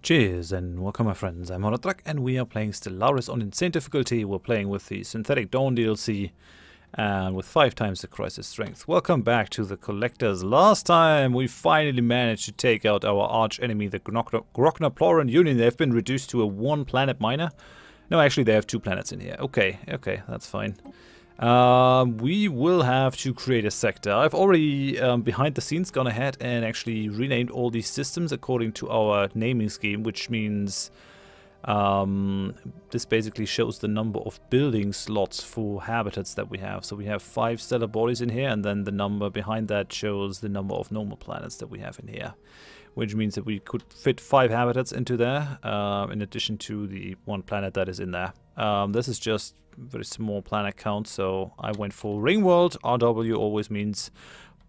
Cheers and welcome my friends, I'm Horath and we are playing Stellaris on insane difficulty. We're playing with the Synthetic Dawn DLC and with 5 times the crisis strength. Welcome back to the Collectors. Last time we finally managed to take out our arch enemy, the Grockner Union. They've been reduced to a 1 planet minor. No, actually they have 2 planets in here. Okay, that's fine. We will have to create a sector. I've already, behind the scenes, gone ahead and actually renamed all these systems according to our naming scheme, which means this basically shows the number of building slots for habitats that we have. So we have 5 stellar bodies in here, and then the number behind that shows the number of normal planets that we have in here, which means that we could fit 5 habitats into there, in addition to the 1 planet that is in there. This is just very small planet count, so I went for ring world. RW always means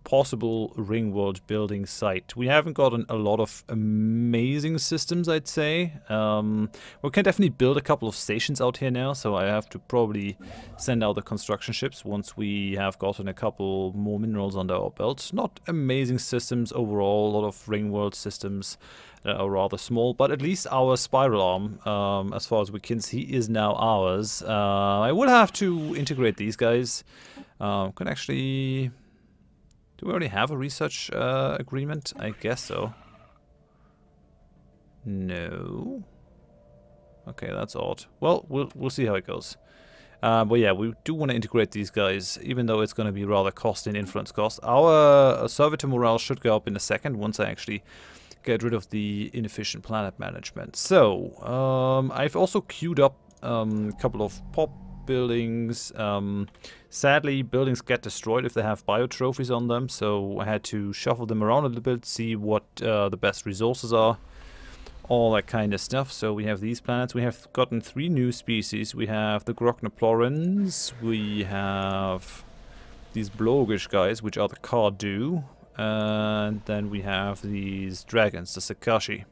possible ring world building site. We haven't gotten a lot of amazing systems, I'd say. We can definitely build a couple of stations out here now, so I have to probably send out the construction ships once we have gotten a couple more minerals under our belt. Not amazing systems overall, a lot of ring world systems are rather small, but at least our spiral arm, as far as we can see, is now ours. I will have to integrate these guys. Can actually... Do we already have a research agreement? I guess so. No. Okay, that's odd. Well, we'll see how it goes. But yeah, we do want to integrate these guys, even though it's going to be rather costly and influence cost. Our servitor morale should go up in a second once I actually get rid of the inefficient planet management. So, I've also queued up a couple of pop buildings. Sadly, buildings get destroyed if they have biotrophies on them, so I had to shuffle them around a little bit, see what the best resources are, all that kind of stuff. So we have these planets. We have gotten 3 new species. We have the Grockner, we have these Blogish guys, which are the Cardu, and then we have these dragons, the Sakashi.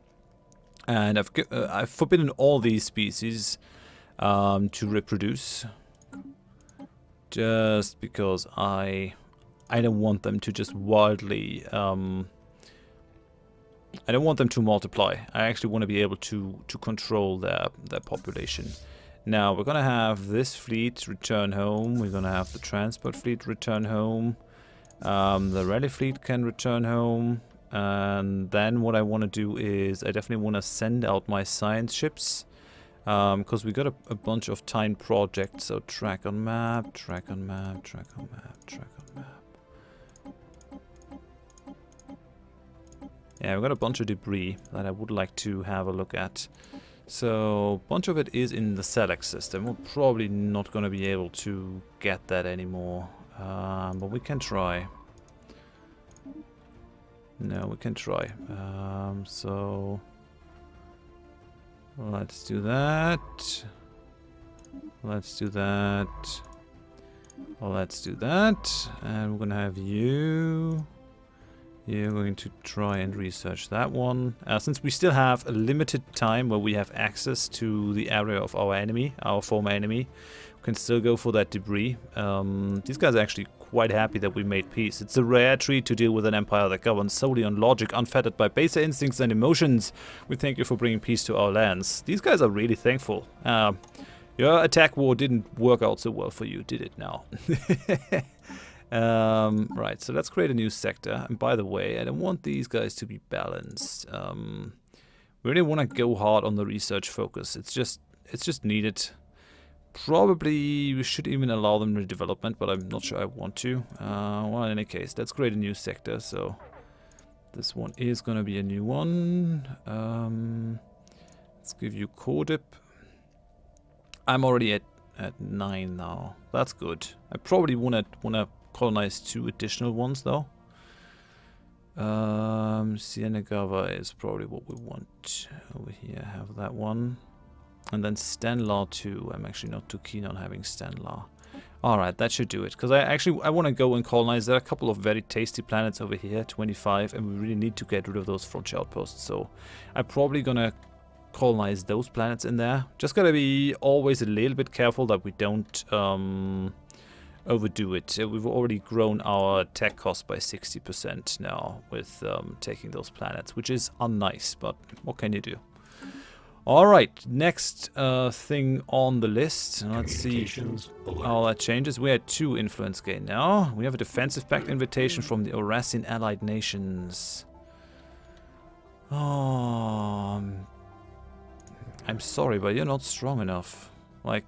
And I've forbidden all these species to reproduce, just because I don't want them to just wildly I don't want them to multiply. I actually want to be able to control their population. Now we're gonna have this fleet return home. We're gonna have the transport fleet return home. The rally fleet can return home. And then what I want to do is I definitely want to send out my science ships. Because we got a bunch of timed projects, so track on map, track on map, track on map, track on map. Yeah, we've got a bunch of debris that I would like to have a look at. So, a bunch of it is in the select system. We're probably not going to be able to get that anymore, but we can try. No, we can try. So... let's do that. Let's do that. Let's do that. And we're gonna have you. You're going to try and research that one. Since we still have a limited time where we have access to the area of our enemy, our former enemy, we can still go for that debris. These guys are actually quite happy that we made peace. It's a rare treat to deal with an empire that governs solely on logic, unfettered by baser instincts and emotions. We thank you for bringing peace to our lands. These guys are really thankful. Your attack war didn't work out so well for you, did it now? Right, so let's create a new sector. And by the way, I don't want these guys to be balanced. We really want to go hard on the research focus. It's just needed. Probably we should even allow them redevelopment, but I'm not sure I want to. Well, in any case, let's create a new sector. So this one is going to be a new one. Let's give you Codip. I'm already at 9 now. That's good. I probably want to colonize 2 additional ones though. Sienagava is probably what we want over here. Have that one. And then Stanlar 2. I'm actually not too keen on having Stanlar. Alright, that should do it. Because I want to go and colonize. There are a couple of very tasty planets over here, 25, and we really need to get rid of those frontier outposts. So I'm probably going to colonize those planets in there. Just got to be always a little bit careful that we don't overdo it. We've already grown our tech cost by 60% now with taking those planets, which is unnice, but what can you do? Alright, next thing on the list. Let's see how that changes. We had 2 influence gain now. We have a defensive pact invitation from the Horathian allied nations. Oh, I'm sorry, but you're not strong enough. Like,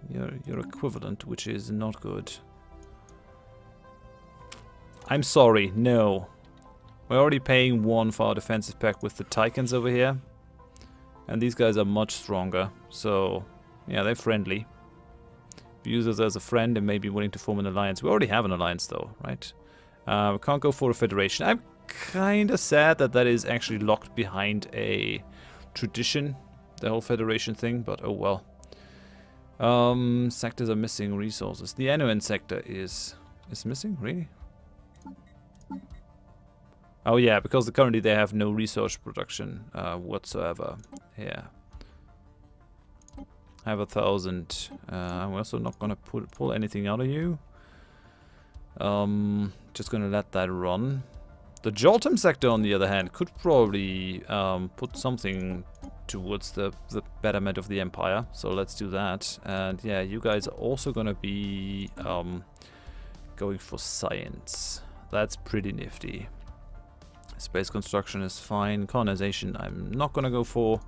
you're equivalent, which is not good. I'm sorry, no. We're already paying 1 for our defensive pact with the Tychans over here. And these guys are much stronger. So, yeah, they're friendly. Views us as a friend and may be willing to form an alliance. We already have an alliance though, right? We can't go for a federation. I'm kind of sad that that is actually locked behind a tradition. The whole federation thing, but oh well. Sectors are missing resources. The Anuan sector is missing, really? Oh yeah, because currently they have no resource production whatsoever. Yeah. I have 1,000. I'm also not gonna pull anything out of you. Just gonna let that run. The Joltem sector, on the other hand, could probably put something towards the betterment of the Empire. So let's do that. And yeah, you guys are also gonna be going for science. That's pretty nifty. Space construction is fine. Colonization, I'm not gonna go for.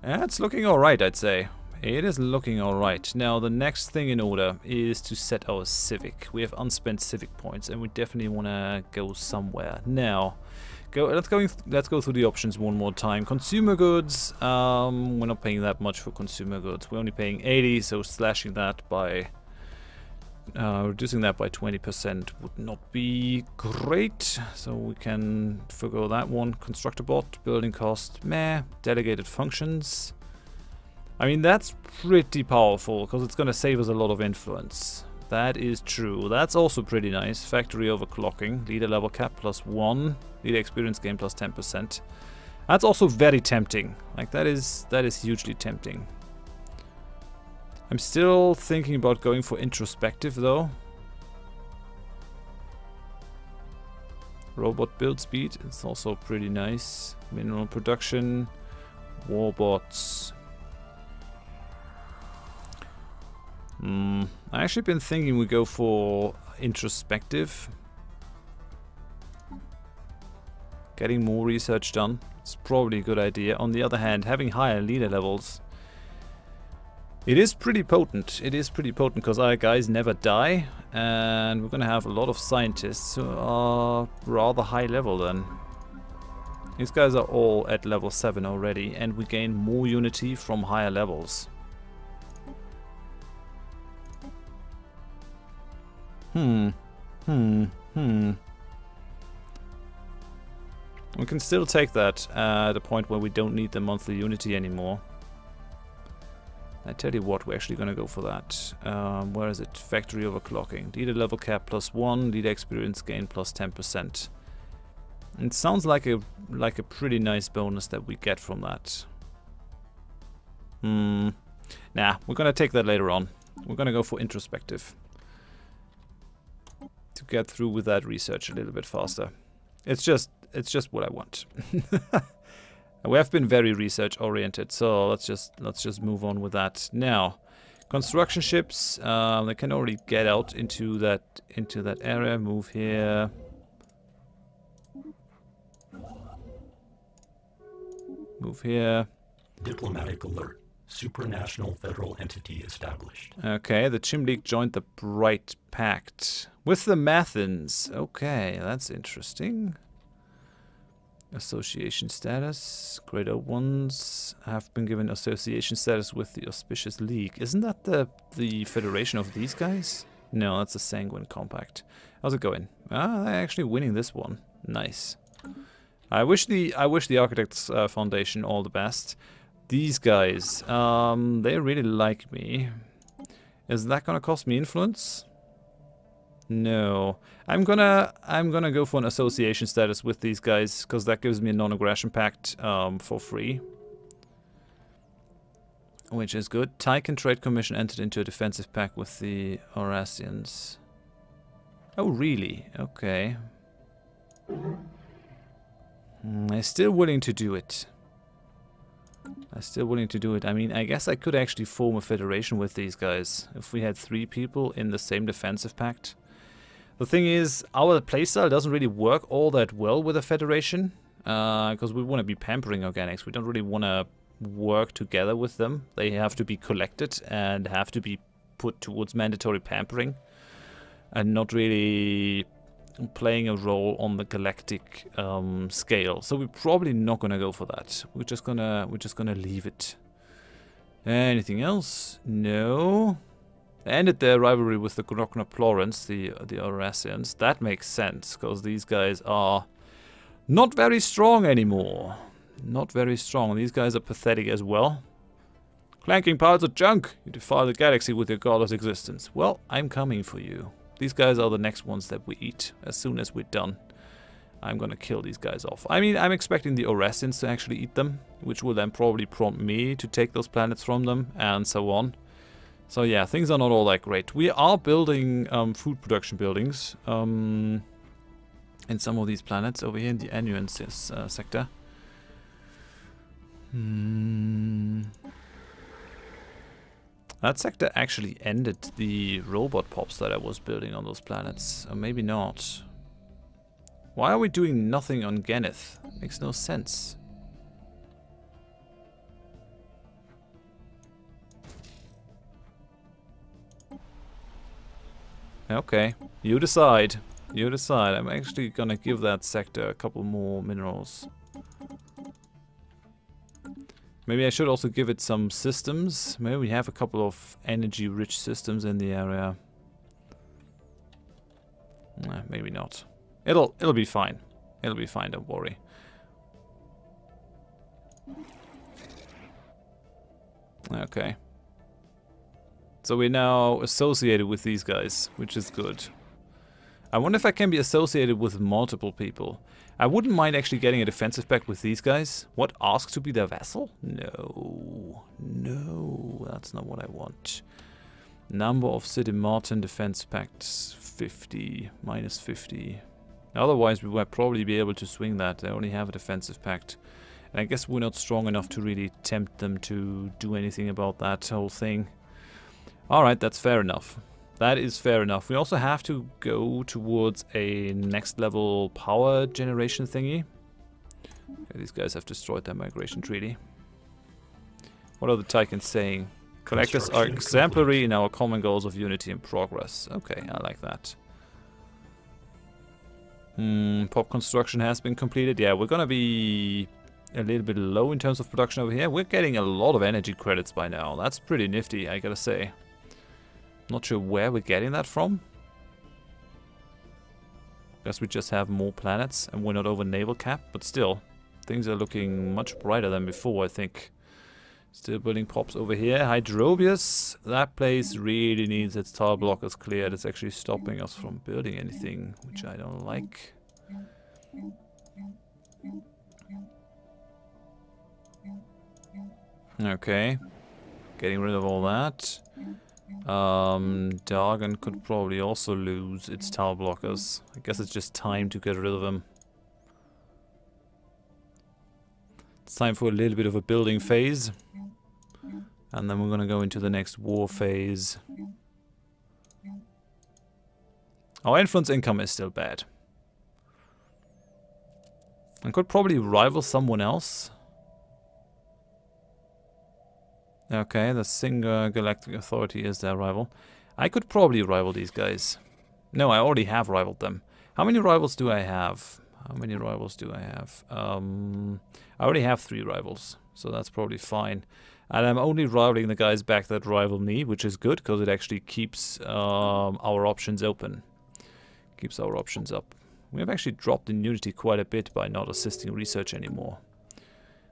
It's looking alright, I'd say. It is looking alright. Now, the next thing in order is to set our civic. We have unspent civic points, and we definitely want to go somewhere. Now, let's go through the options one more time. Consumer goods, we're not paying that much for consumer goods. We're only paying 80, so slashing that by... reducing that by 20% would not be great, so we can forgo that one. Constructor bot, building cost, meh. Delegated functions. I mean, that's pretty powerful, because it's going to save us a lot of influence. That is true. That's also pretty nice. Factory overclocking, leader level cap +1, leader experience gain +10%. That's also very tempting. Like, that is hugely tempting. I'm still thinking about going for introspective though. Robot build speed, it's also pretty nice. Mineral production, warbots. I actually been thinking we go for introspective. Getting more research done, it's probably a good idea. On the other hand, having higher leader levels, it is pretty potent. It is pretty potent because our guys never die, and we're gonna have a lot of scientists who are rather high level then. These guys are all at level 7 already, and we gain more unity from higher levels. We can still take that at a point where we don't need the monthly unity anymore. I tell you what, we're actually going to go for that. Where is it? Factory overclocking. Leader level cap +1, leader experience gain +10%. It sounds like a pretty nice bonus that we get from that. Nah, we're going to take that later on. We're going to go for introspective. To get through with that research a little bit faster. It's just what I want. We have been very research oriented, so let's just move on with that. Now, construction ships, they can already get out into that area. Move here. Move here. Diplomatic alert. Supranational federal entity established. Okay, the Chim League joined the Bright Pact with the Mathans. Okay, that's interesting. Association status. Great Old Ones have been given association status with the Auspicious League. Isn't that the federation of these guys? No, that's the Sanguine Compact. How's it going? Ah, they're actually winning this one. Nice. I wish the Architects Foundation all the best. These guys, they really like me. Is that gonna cost me influence? No. I'm gonna go for an association status with these guys, because that gives me a non-aggression pact for free. Which is good. Tychan Trade Commission entered into a defensive pact with the Horathians. Oh, really? Okay. I'm still willing to do it. I'm still willing to do it. I mean, I guess I could actually form a federation with these guys if we had 3 people in the same defensive pact. The thing is, our playstyle doesn't really work all that well with a federation, because we want to be pampering organics. We don't really want to work together with them. They have to be collected and have to be put towards mandatory pampering, and not really playing a role on the galactic scale. So we're probably not gonna go for that. We're just gonna leave it. Anything else? No. They ended their rivalry with the Groknoplorans, the Orasians. That makes sense, because these guys are not very strong anymore. Not very strong. These guys are pathetic as well. Clanking piles of junk! You defy the galaxy with your godless existence. Well, I'm coming for you. These guys are the next ones that we eat as soon as we're done. I'm gonna kill these guys off. I mean, I'm expecting the Orasians to actually eat them, which will then probably prompt me to take those planets from them, and so on. So yeah, things are not all that great. We are building food production buildings in some of these planets over here in the Annuensis sector. That sector actually ended the robot pops that I was building on those planets. Or maybe not. Why are we doing nothing on Geneth? Makes no sense. Okay, you decide. You decide. I'm actually gonna give that sector a couple more minerals. Maybe I should also give it some systems. Maybe we have a couple of energy-rich systems in the area. Nah, maybe not. It'll be fine. It'll be fine, don't worry. Okay. So we're now associated with these guys, which is good. I wonder if I can be associated with multiple people. I wouldn't mind actually getting a defensive pact with these guys. What, ask to be their vassal? No. No, that's not what I want. Number of City Martin defense pacts, 50, minus 50. Otherwise, we might probably be able to swing that. They only have a defensive pact. And I guess we're not strong enough to really tempt them to do anything about that whole thing. Alright, that's fair enough. That is fair enough. We also have to go towards a next level power generation thingy. Okay, these guys have destroyed their migration treaty. What are the Tychans saying? Collectors are exemplary in our common goals of unity and progress. Okay, I like that. Pop construction has been completed. Yeah, we're gonna be a little bit low in terms of production over here. We're getting a lot of energy credits by now. That's pretty nifty, I gotta say. Not sure where we're getting that from. Guess we just have more planets and we're not over naval cap, but still, things are looking much brighter than before, I think. Still building pops over here. Hydrobius, that place really needs its tile blockers cleared. It's actually stopping us from building anything, which I don't like. Okay, getting rid of all that. Dargon could probably also lose its tile blockers. I guess it's just time to get rid of them. It's time for a little bit of a building phase. And then we're gonna go into the next war phase. Our influence income is still bad. I could probably rival someone else. Okay, the Singer Galactic Authority is their rival. I could probably rival these guys. No, I already have rivaled them. How many rivals do I have? How many rivals do I have? I already have 3 rivals, so that's probably fine. And I'm only rivaling the guys back that rival me, which is good, because it actually keeps our options open. Keeps our options up. We have actually dropped in unity quite a bit by not assisting research anymore.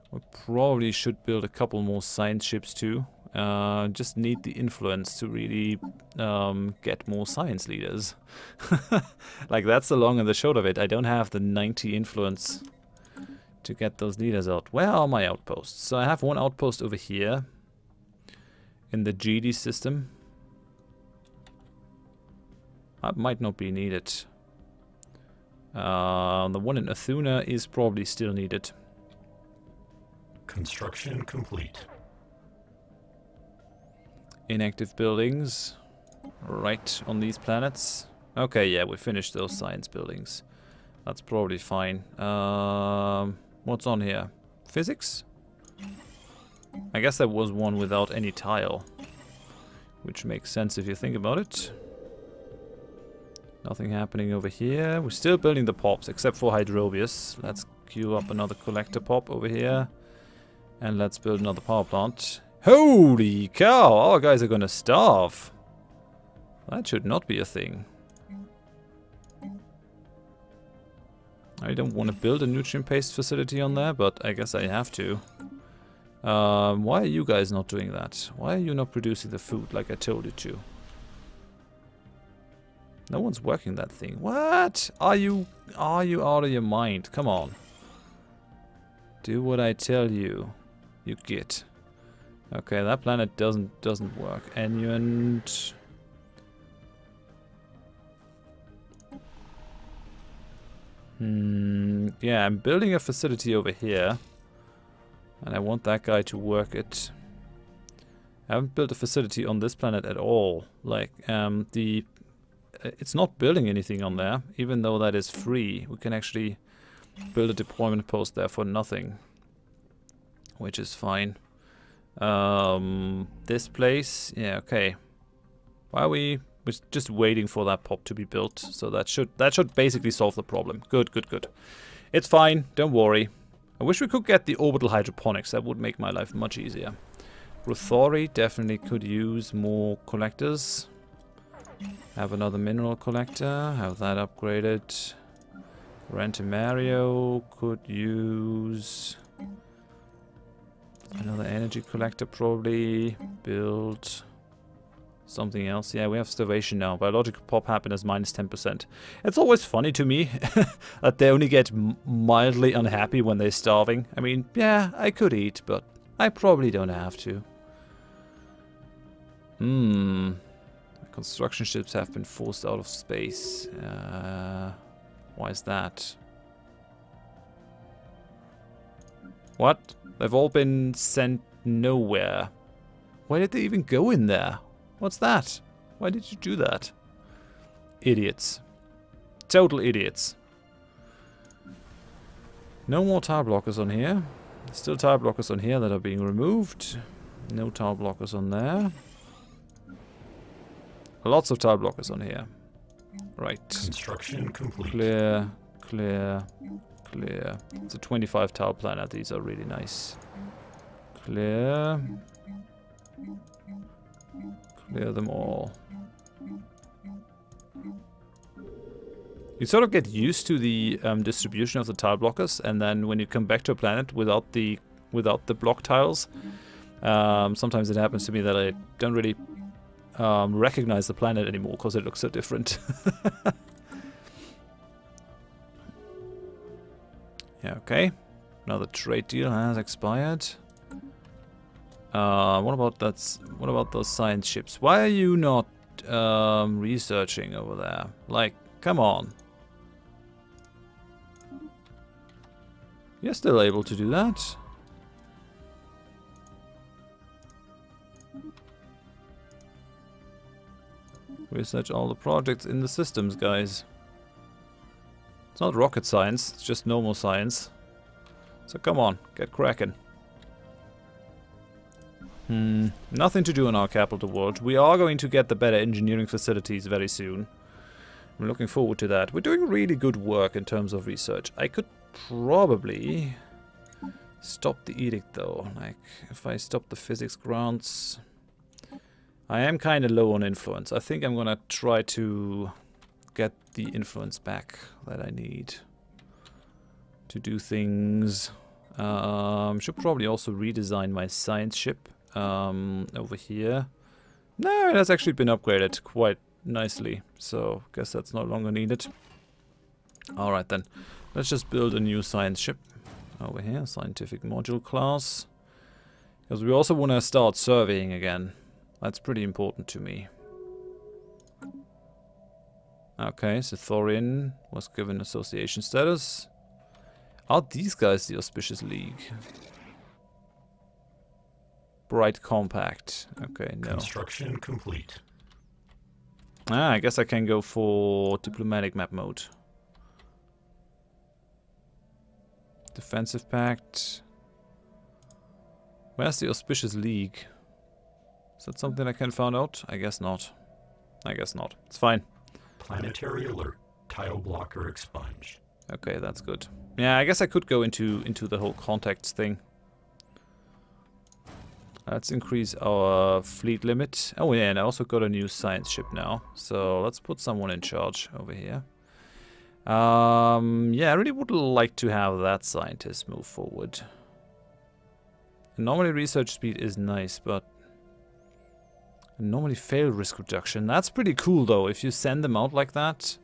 We probably should build a couple more science ships too. Just need the influence to really get more science leaders. Like, that's the long and the short of it. I don't have the 90 influence to get those leaders out. Where are my outposts? So I have one outpost over here in the GD system. That might not be needed. The one in Athuna is probably still needed. Construction complete. Inactive buildings. Right on these planets. Okay, yeah, we finished those science buildings. That's probably fine. What's on here? Physics? I guess there was one without any tile. Which makes sense if you think about it. Nothing happening over here. We're still building the pops, except for Hydrobius. Let's queue up another collector pop over here. And let's build another power plant. Holy cow! Our guys are gonna starve. That should not be a thing. I don't want to build a nutrient-paste facility on there, but I guess I have to. Why are you guys not doing that? Why are you not producing the food like I told you to? No one's working that thing. What? Are you out of your mind? Come on. Do what I tell you. You git. Okay, that planet doesn't work. Annuant. Yeah, I'm building a facility over here. And I want that guy to work it. I haven't built a facility on this planet at all. Like, it's not building anything on there, even though that is free. We can actually build a deployment post there for nothing, which is fine. This place, yeah, okay. Why are we're just waiting for that pop to be built? So that should basically solve the problem. Good, good, good. It's fine. Don't worry. I wish we could get the orbital hydroponics. That would make my life much easier. Ruthori definitely could use more collectors. Have another mineral collector. Have that upgraded. Rentimario could use another energy collector probably. Build something else. Yeah, we have starvation now. Biological pop happiness minus 10%. It's always funny to me that they only get mildly unhappy when they're starving. I mean, yeah, I could eat, but I probably don't have to. Construction ships have been forced out of space. Why is that? What? They've all been sent nowhere. Why did they even go in there? What's that? Why did you do that? Idiots. Total idiots. No more tile blockers on here. Still tile blockers on here that are being removed. No tile blockers on there. Lots of tile blockers on here. Right. Construction complete. Clear, clear, clear. It's a 25 tile planet. These are really nice. Clear. Clear them all. You sort of get used to the distribution of the tile blockers, and then when you come back to a planet without the block tiles, sometimes it happens to me that I don't really recognize the planet anymore because it looks so different. Yeah, okay. Another trade deal has expired. What about those science ships? Why are you not researching over there? Like, come on. You're still able to do that. Research all the projects in the systems, guys. It's not rocket science, it's just normal science. So come on, get cracking. Nothing to do in our capital world. We are going to get the better engineering facilities very soon. I'm looking forward to that. We're doing really good work in terms of research. I could probably stop the edict though. Like, if I stop the physics grants... I am kind of low on influence. I think I'm gonna try to get the influence back that I need to do things. Should probably also redesign my science ship over here. No, it has actually been upgraded quite nicely, so guess that's no longer needed. Alright then, let's just build a new science ship over here, scientific module class. Because we also want to start surveying again. That's pretty important to me. Okay, so Thorian was given association status. Are these guys the Auspicious League? quite compact. Okay, no. Construction complete. Ah, I guess I can go for diplomatic map mode. Defensive pact. Where's the auspicious league? Is that something I can find out? I guess not. I guess not. It's fine. Planetary alert. Tile blocker expunged. Okay, that's good. Yeah, I guess I could go into the whole contacts thing. Let's increase our fleet limit. Oh yeah, and I also got a new science ship now. So let's put someone in charge over here. Yeah, I really would like to have that scientist move forward. Normally research speed is nice, but normally fail risk reduction. That's pretty cool though, if you send them out like that.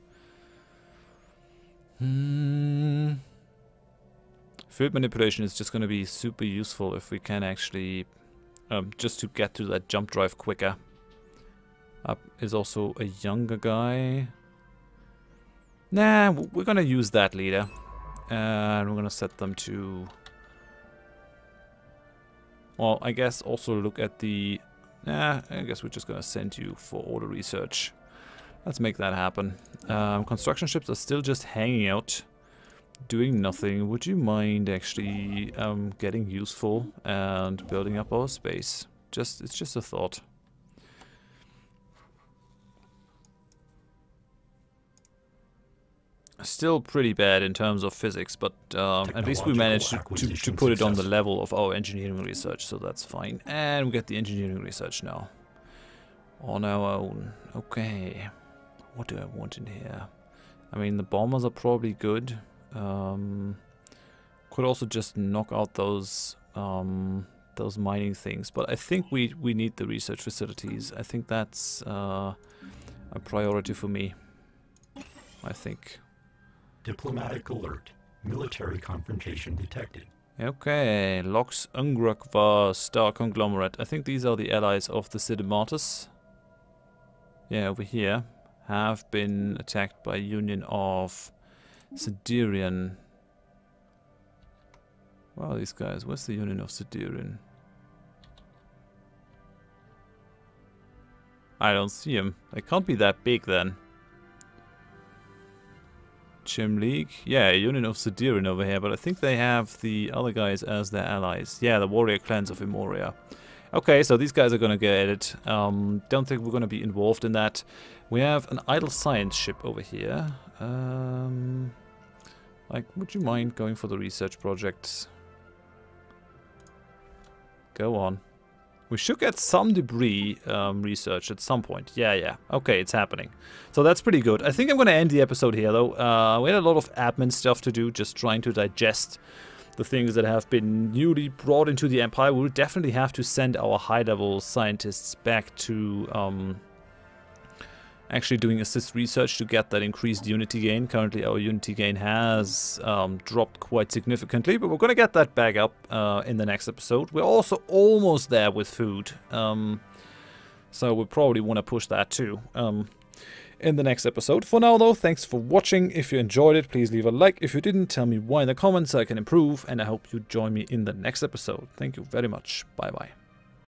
Field manipulation is just going to be super useful if we can actually, just to get to that jump drive quicker. Up is also a younger guy. Nah, we're going to use that leader. And we're going to set them to... Well, I guess also look at the... Nah, I guess we're just going to send you for order research. Let's make that happen. Construction ships are still just hanging out, doing nothing. Would you mind actually getting useful and building up our space? It's just a thought. Still pretty bad in terms of physics, but at least we managed to put it on the level of our engineering research, so that's fine. And we get the engineering research now. On our own. Okay. What do I want in here? I mean, the bombers are probably good. Could also just knock out those mining things, but I think we need the research facilities. I think that's a priority for me. I think. Diplomatic alert. Military confrontation detected. Okay, Lox Ungrakvar Star Conglomerate. I think these are the allies of the Sidematus. Yeah, over here. Have been attacked by Union of Siderian. Wow, these guys. Where's the Union of Siderian? I don't see him. They can't be that big then. Chim League. Yeah, Union of Siderian over here, but I think they have the other guys as their allies. Yeah, the warrior clans of Emoria. Okay, so these guys are gonna get it. Don't think we're gonna be involved in that. We have an idle science ship over here. Like, would you mind going for the research projects? Go on. We should get some debris research at some point. Yeah. Okay, it's happening. So that's pretty good. I think I'm gonna end the episode here, though. We had a lot of admin stuff to do, just trying to digest the things that have been newly brought into the Empire. We'll definitely have to send our high-level scientists back to actually doing assist research to get that increased unity gain. Currently our unity gain has dropped quite significantly, but we're going to get that back up in the next episode. We're also almost there with food, so we probably want to push that too. In the next episode. For now though, thanks for watching. If you enjoyed it, please leave a like. If you didn't, tell me why in the comments so I can improve, and I hope you join me in the next episode. Thank you very much. Bye bye.